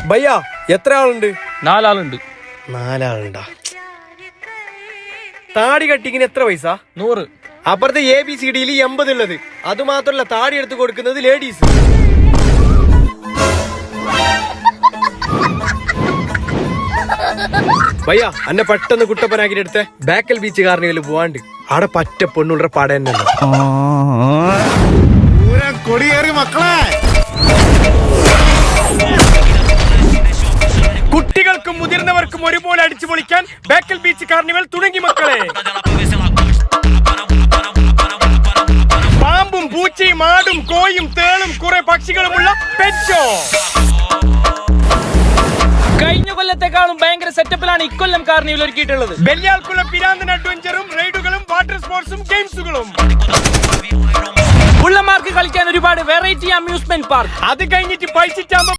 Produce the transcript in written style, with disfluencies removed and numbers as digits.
ഭയ്യ എത്ര ആളുണ്ട്? 4 ആളുണ്ട്. 4 ആളുണ്ടാ? താടി കട്ടിങ്ങിന് എത്ര പൈസ? 100. അപ്പുറത്തെ ABCDയിൽ 80 ഉള്ളത്. അത് മാത്രമല്ല, താടി എടുത്ത് കൊടുക്കുന്നത് ലേഡീസ്. ഭയ്യ എന്നെ പെട്ടെന്ന് കുട്ടപ്പനാക്കി എടുത്ത ബേക്കൽ ബീച്ച് കാർണിവൽ പോവാണ്ട്. അവിടെ പറ്റ പെണ്ണുള്ള പാട തന്നെ കൊടിയേറി മക്കളെ. കുട്ടികൾക്കും മുതിർന്നവർക്കും ഒരുപോലെ അടിച്ചു പൊളിക്കാൻ ബേക്കൽ ബീച്ച് കാർണിവൽ തുടങ്ങി മക്കളെ. പാമ്പും പൂച്ചയും ആടും കോയും തേളും കുറെ പക്ഷികളുമുള്ള പെറ്റ് ഷോ. കഴിഞ്ഞ കൊല്ലത്തെക്കാളും ഭയങ്കര സെറ്റപ്പിലാണ് ഇക്കൊല്ലം കാർണിവൽ ഒരുക്കിയിട്ടുള്ളത്. ബെല്ലിയാൾക്കുള്ള പിരാന്തൻ അഡ്വഞ്ചറും റൈഡുകളും വാട്ടർ സ്പോർട്സും ഗെയിംസുകളും. ഉള്ളമാർക്ക് കളിക്കാൻ ഒരുപാട് വെറൈറ്റി അമ്യൂസ്മെന്റ് പാർക്ക്. അത് കഴിഞ്ഞിട്ട് പൈസ